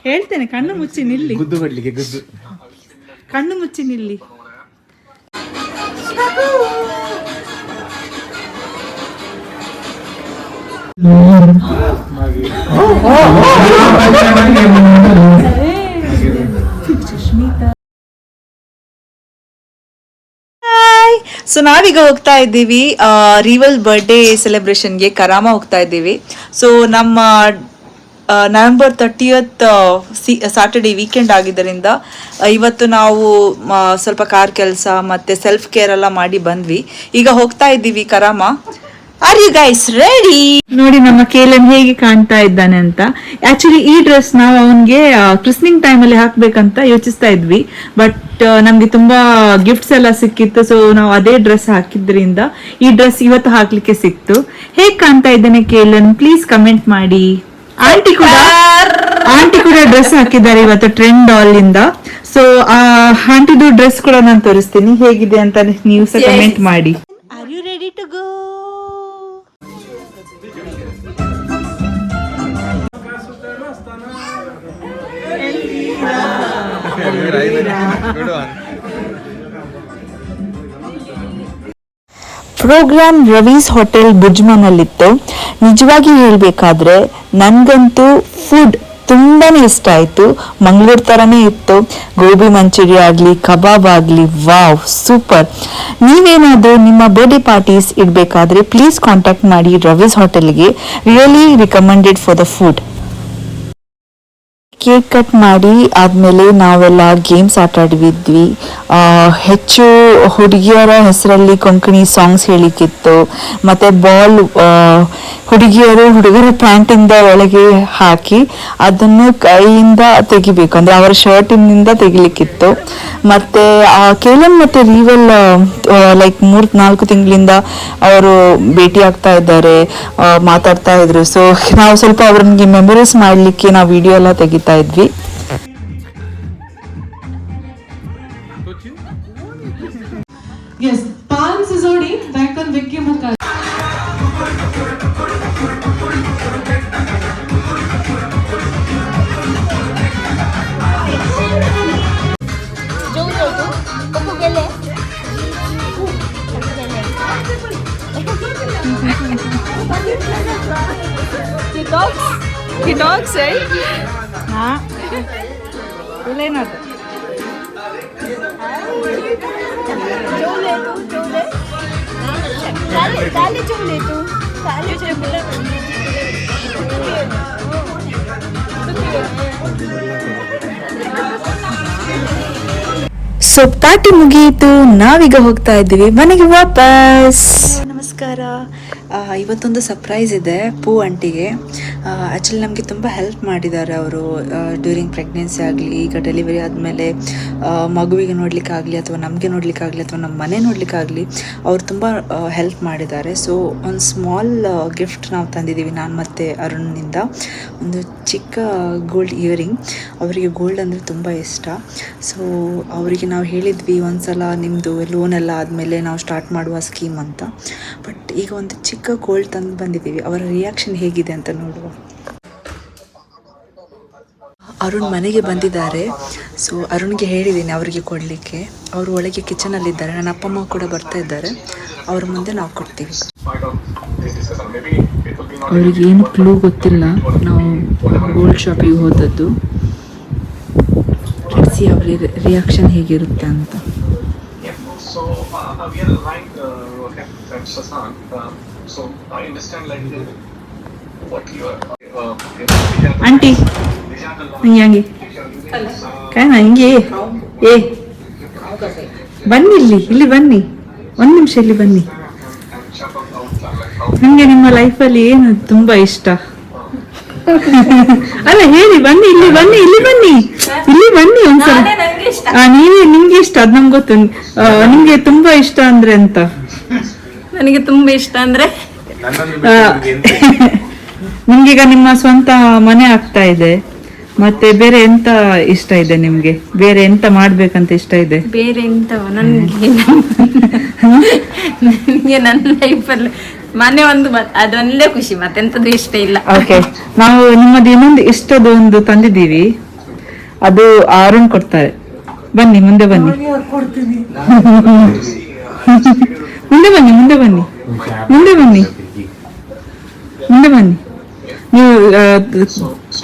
ಹೇಳ್ತೇನೆ, ಕಣ್ಣು ಮುಚ್ಚಿ ನಿಲ್ಲಿ. ಗುದ್ದು ಕೊಡ್ಲಿಕ್ಕೆ ಗುದ್ದು. ಕಣ್ಣು ಮುಚ್ಚಿ ನಿಲ್ಲಿ. ಸೊ ನಾವೀಗ ಹೋಗ್ತಾ ಇದ್ದೀವಿ ರಿವಲ್ ಬರ್ಡೇ ಸೆಲೆಬ್ರೇಷನ್ಗೆ ಕರಾಮ ಹೋಗ್ತಾ ಇದ್ದೀವಿ. ಸೊ ನಮ್ಮ ನವೆಂಬರ್ 30th ಸಾಟರ್ಡೆ ವೀಕೆಂಡ್ ಆಗಿದ್ದರಿಂದ ಇವತ್ತು ನಾವು ಸ್ವಲ್ಪ ಕಾರ್ ಕೆಲಸ ಮತ್ತು ಸೆಲ್ಫ್ ಕೇರ್ ಎಲ್ಲ ಮಾಡಿ ಬಂದ್ವಿ. ಈಗ ಹೋಗ್ತಾ ಇದ್ದೀವಿ Karama. Are you guys ready? ನೋಡಿ ನಮ್ಮ ಕೇಲನ್ ಹೇಗೆ ಕಾಣ್ತಾ ಇದ್ದಾನೆ ಅಂತ. ಆಕ್ಚುಲಿ ಈ ಡ್ರೆಸ್ ನಾವು ಅವನ್ಗೆ ಕ್ರಿಸ್ನಿಂಗ್ ಟೈಮ್ ಅಲ್ಲಿ ಹಾಕ್ಬೇಕಂತ ಯೋಚಿಸ್ತಾ ಇದ್ವಿ, ಬಟ್ ನಮ್ಗೆ ತುಂಬಾ ಗಿಫ್ಟ್ಸ್ ಎಲ್ಲ ಸಿಕ್ಕಿತ್ತು. ಸೊ ನಾವು ಅದೇ ಡ್ರೆಸ್ ಹಾಕಿದ್ರಿಂದ ಈ ಡ್ರೆಸ್ ಇವತ್ತು ಹಾಕ್ಲಿಕ್ಕೆ ಸಿಕ್ತು. ಹೇಗ್ ಕಾಣ್ತಾ ಇದ್ದಾನೆ ಕೇಲನ್? ಪ್ಲೀಸ್ ಕಮೆಂಟ್ ಮಾಡಿ. ಆಂಟಿ ಕೂಡ ಡ್ರೆಸ್ ಹಾಕಿದ್ದಾರೆ ಇವತ್ತು ಟ್ರೆಂಡ್ ಆಲ್ ಇಂದ. ಸೊ ಆಂಟಿದು ಡ್ರೆಸ್ ಕೂಡ ನಾನು ತೋರಿಸ್ತೀನಿ ಹೇಗಿದೆ ಅಂತ ನೀವು ಸಹ ಕಮೆಂಟ್ ಮಾಡಿ. Are you ready to go? Program Ravi's hotel ಬುಜ್ಮನಲ್ಲಿತ್ತು. ನಿಜವಾಗಿ ಹೇಳ್ಬೇಕಾದ್ರೆ ನನಗಂತೂ ಫುಡ್ ತುಂಬಾನೇ ಇಷ್ಟ ಆಯಿತು. ಮಂಗಳೂರು ಥರನೇ ಇತ್ತು. ಗೋಬಿ ಮಂಚೂರಿ ಆಗಲಿ, ಕಬಾಬ್ ಆಗಲಿ, ವಾವ್ ಸೂಪರ್. ನೀವೇನಾದರೂ ನಿಮ್ಮ ಬರ್ಡೇ ಪಾರ್ಟೀಸ್ ಇಡಬೇಕಾದ್ರೆ ಪ್ಲೀಸ್ ಕಾಂಟ್ಯಾಕ್ಟ್ ಮಾಡಿ ರವೀಸ್ ಹೋಟೆಲ್ಗೆ. Really recommended for the food. Cake cut ಮಾಡಿ ಆದಮೇಲೆ ನಾವೆಲ್ಲ ಗೇಮ್ಸ್ ಆಟ ಆಡಿದ್ವಿ. ಹೆಚ್ಚು ಹುಡುಗಿಯರ ಹೆಸರಲ್ಲಿ ಕೊಂಕಣಿ ಸಾಂಗ್ಸ್ ಹೇಳಿಕ್ಕಿತ್ತು. ಮತ್ತು ಬಾಲ್ ಹುಡುಗಿಯರು ಹುಡುಗರ ಪ್ಯಾಂಟಿಂದ ಒಳಗೆ ಹಾಕಿ ಅದನ್ನು ಕೈಯಿಂದ ತೆಗಿಬೇಕು, ಅಂದರೆ ಅವರ ಶರ್ಟಿನಿಂದ ತೆಗಿಲಿಕ್ಕಿತ್ತು. ಮತ್ತು ಕೇಲನ್ ಮತ್ತು ರೀವಲ್ ಲೈಕ್ 3-4 ತಿಂಗಳಿಂದ ಅವರು ಭೇಟಿ ಆಗ್ತಾ ಇದ್ದಾರೆ, ಮಾತಾಡ್ತಾ ಇದ್ರು. ಸೊ ನಾವು ಸ್ವಲ್ಪ ಅವ್ರಿಗೆ ಮೆಮೊರೀಸ್ ಮಾಡಲಿಕ್ಕೆ ನಾವು ವಿಡಿಯೋ ಎಲ್ಲ ತೆಗಿತಾ ಇದ್ವಿ. Yes, Pan Sisodi, back on Vicky Mukha. He talks, right? हाँ, बोले ना तो. ಸೊ ಪಾರ್ಟಿ ಮುಗಿಯಿತು, ನಾವೀಗ ಹೋಗ್ತಾ ಇದ್ದೀವಿ ಮನೆಗೆ ವಾಪಸ್. ನಮಸ್ಕಾರ. ಇವತ್ತೊಂದು ಸರ್ಪ್ರೈಸ್ ಇದೆ ಪೂ ಆಂಟಿಗೆ. ಆ್ಯಕ್ಚುಲಿ ನಮಗೆ ತುಂಬ ಹೆಲ್ಪ್ ಮಾಡಿದ್ದಾರೆ ಅವರು ಡ್ಯೂರಿಂಗ್ ಪ್ರೆಗ್ನೆನ್ಸಿ ಆಗಲಿ, ಈಗ ಡೆಲಿವರಿ ಆದಮೇಲೆ ಮಗುವಿಗೆ ನೋಡಲಿಕ್ಕಾಗಲಿ ಅಥವಾ ನಮಗೆ ನೋಡಲಿಕ್ಕಾಗಲಿ ಅಥವಾ ನಮ್ಮ ಮನೆ ನೋಡಲಿಕ್ಕಾಗಲಿ ಅವ್ರು ತುಂಬ ಹೆಲ್ಪ್ ಮಾಡಿದ್ದಾರೆ. ಸೊ ಒಂದು ಸ್ಮಾಲ್ ಗಿಫ್ಟ್ ನಾವು ತಂದಿದ್ದೀವಿ ನಾನು ಮತ್ತು ಅರುಣ್ನಿಂದ. ಒಂದು ಚಿಕ್ಕ ಗೋಲ್ಡ್ ಇಯರಿಂಗ್. ಅವರಿಗೆ ಗೋಲ್ಡ್ ಅಂದರೆ ತುಂಬ ಇಷ್ಟ. ಸೊ ಅವರಿಗೆ ನಾವು ಹೇಳಿದ್ವಿ ಒಂದ್ಸಲ ನಿಮ್ಮದು ಲೋನ್ ಎಲ್ಲ ಆದಮೇಲೆ ನಾವು ಸ್ಟಾರ್ಟ್ ಮಾಡುವ ಸ್ಕೀಮ್ ಅಂತ. ಬಟ್ ಈಗ ಒಂದು ಚಿಕ್ಕ ಗೋಲ್ಡ್ ತಂದು ಬಂದಿದ್ದೀವಿ. ಅವರ ರಿಯಾಕ್ಷನ್ ಹೇಗಿದೆ ಅಂತ ನೋಡುವ. ಅರುಣ್ ಮನೆಗೆ ಬಂದಿದ್ದಾರೆ. ಸೊ ಅರುಣ್ಗೆ ಹೇಳಿದ್ದೀನಿ ಅವರಿಗೆ ಕೊಡಲಿಕ್ಕೆ. ಅವರು ಒಳಗೆ ಕಿಚನಲ್ಲಿದ್ದಾರೆ. ನನ್ನ ಅಪ್ಪ ಅಮ್ಮ ಕೂಡ ಬರ್ತಾ ಇದ್ದಾರೆ. ಅವ್ರ ಮುಂದೆ ನಾವು ಕೊಡ್ತೀವಿ. ಅವರಿಗೆ ಏನು ಕ್ಲೂ ಗೊತ್ತಿಲ್ಲ ನಾವು ಗೋಲ್ಡ್ ಶಾಪಿಗೆ ಹೋದದ್ದು. ಸಿ ಅವರ ರಿಯಾಕ್ಷನ್ ಹೇಗಿರುತ್ತೆ ಅಂತ. ಆಂಟಿ ಹಿಂಗೆ ಕಾಯನ ಹಿಂಗೆ. ಏ ಬನ್ನಿ, ಇಲ್ಲಿ ಬನ್ನಿ, ಒಂದು ನಿಮಿಷ ಇಲ್ಲಿ ಬನ್ನಿ. ನಿಮಗೆ ನಿಮ್ಮ ಲೈಫಲ್ಲಿ ಏನು ತುಂಬಾ ಇಷ್ಟ? ಅಲ್ಲ ಹೇಳಿ, ಬನ್ನಿ, ಇಲ್ಲಿ ಬನ್ನಿ, ಇಲ್ಲಿ ಬನ್ನಿ ಒಂದ್ಸಲ. ನಿಮ್ಗೆ ಇಷ್ಟ, ಅದ್ ನಮ್ಗೆ ಗೊತ್ತು. ನಿಮ್ಗೆ ತುಂಬಾ ಇಷ್ಟ ಅಂದ್ರೆ ಅಂತ? ನನಗೆ ತುಂಬಾ ಇಷ್ಟ ಅಂದ್ರೆ ನಿಮ್ಗೀಗ ನಿಮ್ಮ ಸ್ವಂತ ಮನೆ ಆಗ್ತಾ ಇದೆ, ಮತ್ತೆ ಬೇರೆ ಎಂತ ಇಷ್ಟ ಇದೆ ನಿಮ್ಗೆ? ಬೇರೆ ಎಂತ ಮಾಡ್ಬೇಕಂತ ಇಷ್ಟ ಇದೆ? ಬೇರೆ ಎಂತ ನನಗೆ ನನ್ನ ಲೈಫಲ್ಲಿ ಮನೆ ಒಂದು ಅದೊಂದೇ ಖುಷಿ, ಮತ್ತೆಂತದ್ದು ಇಷ್ಟ ಇಲ್ಲ. ಓಕೆ, ನಾವು ನಿಮ್ಮದು ಇನ್ನೊಂದು ಇಷ್ಟದ ಒಂದು ತಂದಿದ್ದೀವಿ, ಅದು ಅರುಣ್ ಕೊಡ್ತಾರೆ. ಬನ್ನಿ ಮುಂದೆ ಬನ್ನಿ, ಮುಂದೆ ಬನ್ನಿ, ಮುಂದೆ ಬನ್ನಿ, ಮುಂದೆ ಬನ್ನಿ, ಮುಂದೆ ಬನ್ನಿ. ನೀವು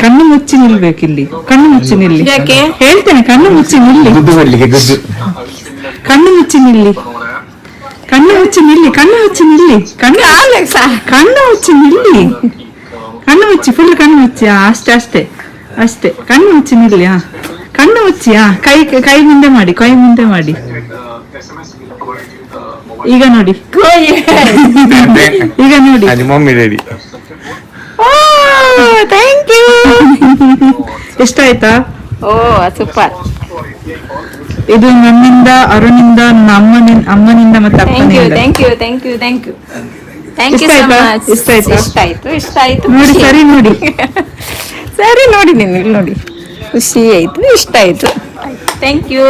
ಕಣ್ಣು ಮುಚ್ಚಿ ನಿಲ್ಬೇಕು ಇಲ್ಲಿ, ಕಣ್ಣು ಮುಚ್ಚಿ ನಿಲ್ಲಿ. ಯಾಕೆ? ಹೇಳ್ತೇನೆ, ಕಣ್ಣು ಮುಚ್ಚಿ ನಿಲ್ಲಿ, ಕಣ್ಣು ಮುಚ್ಚಿ ನಿಲ್ಲಿ, ಕಣ್ಣು ಮುಚ್ಚಿ ನಿಲ್ಲಿ, ಕಣ್ಣು ಮುಚ್ಚಿ ನಿಲ್ಲಿ, ಕಣ್ಣು ಮುಚ್ಚಿ ನಿಲ್ಲಿ, ಕಣ್ಣು ಮುಚ್ಚಿ, ಫುಲ್ ಕಣ್ಣು ಮುಚ್ಚಿ. ಅಷ್ಟೇ ಅಷ್ಟೇ ಅಷ್ಟೇ, ಕಣ್ಣು ಮುಚ್ಚಿ ನಿಲ್ಲಿ. ಕಣ್ಣು ಮುಚ್ಚಿ. ಕೈ ಕೈ ಮುಂದೆ ಮಾಡಿ, ಕೈ ಮುಂದೆ ಮಾಡಿ. ಈಗ ನೋಡಿ, ಈಗ ನೋಡಿ. Thank you. ಇಷ್ಟ ಆಯ್ತಾ? Oh super. ಇದು ನನ್ನಿಂದ, ಅರುಣಿಂದ, ನನ್ನ ಅಮ್ಮನಿಂದ ಮತ್ತೆ ಅಪ್ಪನಿಂದ. Thank you thank you thank you thank you ಇಷ್ಟ ಸೊ ಆಯ್ತಾ? ಮಚ್. ಇಷ್ಟ ಆಯ್ತಾ? ಇಷ್ಟ ಆಯ್ತು, ಇಷ್ಟ ಆಯ್ತು. ನೋಡಿ, ಸರಿ ನೋಡಿ, ಸರಿ ನೋಡಿ, ನೀವು ಇಲ್ಲಿ ನೋಡಿ. ಖುಷಿ ಆಯ್ತು, ಇಷ್ಟ ಆಯ್ತು. Thank you.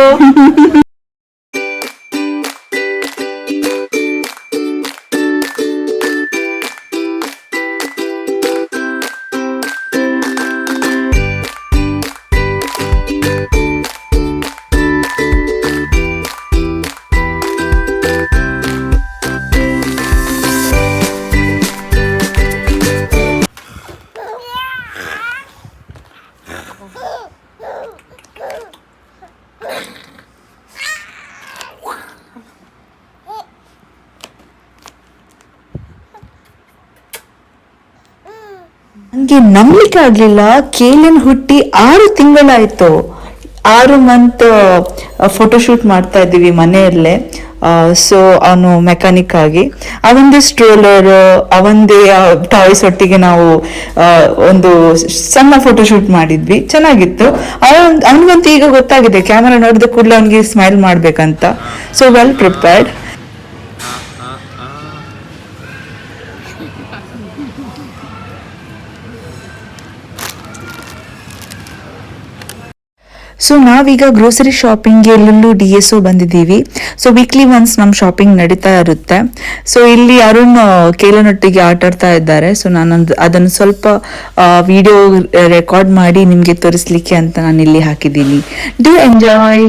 ನಂಗೆ ನಂಬಲಿಕ್ಕೆ ಆಗ್ಲಿಲ್ಲ, ಕೇಲನ್ ಹುಟ್ಟಿ 6 ತಿಂಗಳಾಯ್ತು. 6 ಮಂತ್ ಫೋಟೋಶೂಟ್ ಮಾಡ್ತಾ ಇದ್ದೀವಿ ಮನೆಯಲ್ಲೇ. ಸೊ ಅವನು ಮೆಕ್ಯಾನಿಕ್ ಆಗಿ, ಅವನದೇ ಸ್ಟ್ರೋಲರ್, ಅವನದೇ ಟಾಯ್ಸ್ ಒಟ್ಟಿಗೆ ನಾವು ಒಂದು ಸಣ್ಣ ಫೋಟೋಶೂಟ್ ಮಾಡಿದ್ವಿ. ಚೆನ್ನಾಗಿತ್ತು. ಅವನಿಗಂತೂ ಈಗ ಗೊತ್ತಾಗಿದೆ, ಕ್ಯಾಮರಾ ನೋಡಿದ ಕೂಡಲೇ ಅವನಿಗೆ ಸ್ಮೈಲ್ ಮಾಡ್ಬೇಕಂತ. So well prepared. ಸೊ ನಾವೀಗ ಗ್ರೋಸರಿ ಶಾಪಿಂಗ್ಗೆ ಲುಲ್ಲು DSO ಬಂದಿದ್ದೀವಿ. ಸೊ ವೀಕ್ಲಿ ಒನ್ಸ್ ನಮ್ಮ ಶಾಪಿಂಗ್ ನಡೀತಾ ಇರುತ್ತೆ. ಸೊ ಇಲ್ಲಿ ಅರುಣ್ ಕೇಲನೊಟ್ಟಿಗೆ ಆಟ ಆಡ್ತಾ ಇದ್ದಾರೆ. ಸೊ ನಾನು ಅದನ್ನು ಸ್ವಲ್ಪ ವಿಡಿಯೋ ರೆಕಾರ್ಡ್ ಮಾಡಿ ನಿಮಗೆ ತೋರಿಸ್ಲಿಕ್ಕೆ ಅಂತ ನಾನು ಇಲ್ಲಿ ಹಾಕಿದ್ದೀನಿ. Do enjoy.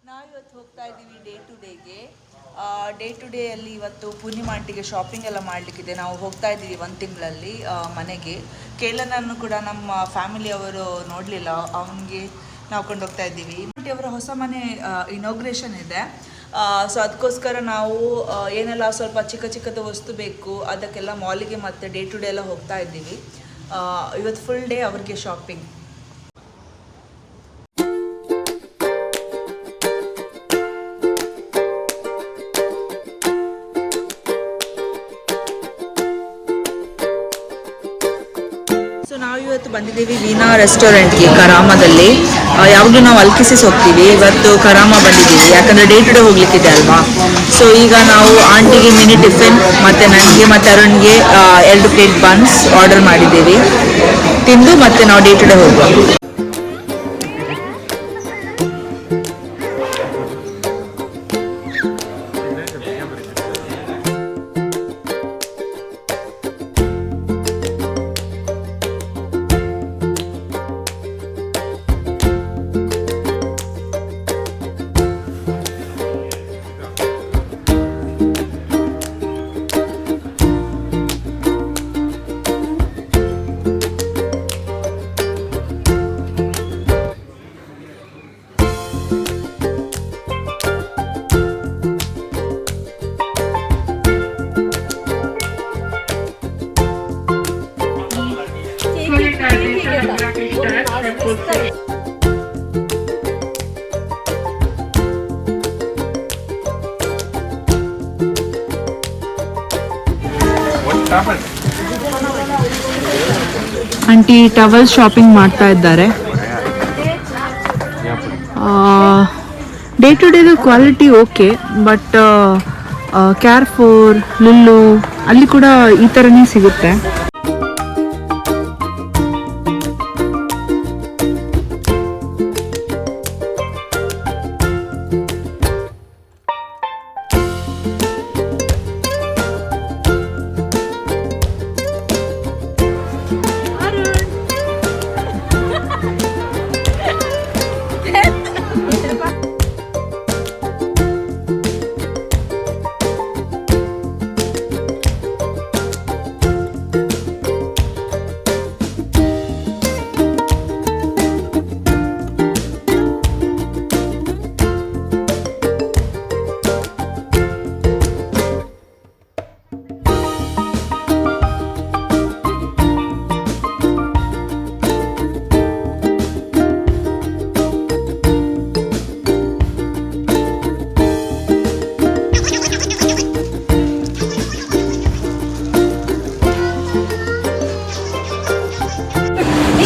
ನಾವಿವತ್ತು ಹೋಗ್ತಾ ಇದ್ದೀವಿ ಡೇ ಟು ಡೇ ಅಲ್ಲಿ. ಇವತ್ತು ಪೂರ್ಣಿಮಾ ಆಂಟಿಗೆ ಶಾಪಿಂಗ್ ಎಲ್ಲ ಮಾಡಲಿಕ್ಕಿದೆ. ನಾವು ಹೋಗ್ತಾ ಇದ್ದೀವಿ 1 ತಿಂಗಳಲ್ಲಿ ಮನೆಗೆ. ಕೇಳನನ್ನು ಕೂಡ ನಮ್ಮ ಫ್ಯಾಮಿಲಿಯವರು ನೋಡಲಿಲ್ಲ, ಅವನಿಗೆ ನಾವು ಕೊಂಡೋಗ್ತಾ ಇದ್ದೀವಿ. ಆಂಟಿ ಅವರ ಹೊಸ ಮನೆ ಇನಾಗ್ರೇಷನ್ ಇದೆ. ಸೊ ಅದಕ್ಕೋಸ್ಕರ ನಾವು ಏನೆಲ್ಲ ಸ್ವಲ್ಪ ಚಿಕ್ಕದ ವಸ್ತು ಬೇಕು ಅದಕ್ಕೆಲ್ಲ ಮಾಲಿಗೆ ಮತ್ತು ಡೇ ಟು ಡೇ ಎಲ್ಲ ಹೋಗ್ತಾ ಇದ್ದೀವಿ. ಇವತ್ತು ಫುಲ್ ಡೇ ಅವ್ರಿಗೆ ಶಾಪಿಂಗ್. ಇವತ್ತು ಬಂದಿದ್ದೀವಿ ವೀಣಾ ರೆಸ್ಟೋರೆಂಟ್ಗೆ ಕರಾಮದಲ್ಲಿ. ಯಾವಾಗಲೂ ನಾವು ಅಲ್ಕಿಸಿಸ್ ಹೋಗ್ತೀವಿ, ಇವತ್ತು ಕರಾಮ ಬಂದಿದ್ದೀವಿ ಯಾಕಂದರೆ ಡೇ ಟು ಡೇ ಹೋಗ್ಲಿಕ್ಕಿದೆ ಅಲ್ವಾ. ಸೊ ಈಗ ನಾವು ಆಂಟಿಗೆ ಮಿನಿ ಟಿಫಿನ್ ಮತ್ತು ನನಗೆ ಮತ್ತು ಅರುಣ್ಗೆ 2 ಪ್ಲೇಟ್ ಬನ್ಸ್ ಆರ್ಡರ್ ಮಾಡಿದ್ದೀವಿ. ತಿಂದು ಮತ್ತೆ ನಾವು ಡೇ ಟು ಡೇ ಹೋಗುವ. ಆಂಟಿ ಟವಲ್ ಶಾಪಿಂಗ್ ಮಾಡ್ತಾ ಇದ್ದಾರೆ. ಡೇ ಟು ಡೇದು quality okay, but Carrefour, Lulu ಅಲ್ಲಿ ಕೂಡ ಈ ಥರನೇ ಸಿಗುತ್ತೆ.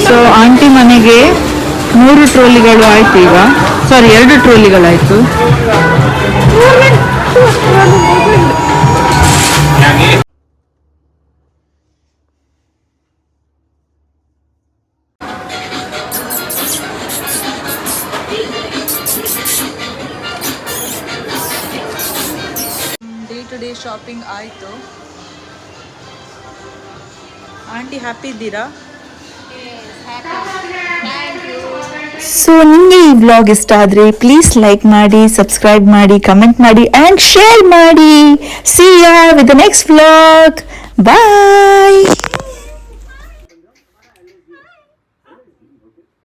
ಸೊ ಆಂಟಿ ಮನೆಗೆ 3 ಟ್ರೋಲಿಗಳು ಆಯ್ತು ಈಗ, ಸಾರಿ 2 ಟ್ರೋಲಿಗಳಾಯ್ತು. ಡೇ ಟು ಡೇ ಶಾಪಿಂಗ್ ಆಯಿತು. ಆಂಟಿ ಹ್ಯಾಪಿ ಇದ್ದೀರಾ? ಸೊ ನಿಮಗೆ ಈ ವ್ಲಾಗ್ ಇಷ್ಟ ಆದರೆ ಪ್ಲೀಸ್ ಲೈಕ್ ಮಾಡಿ, ಸಬ್ಸ್ಕ್ರೈಬ್ ಮಾಡಿ, ಕಮೆಂಟ್ ಮಾಡಿ ಆ್ಯಂಡ್ ಶೇರ್ ಮಾಡಿ. See you with the next vlog. Bye.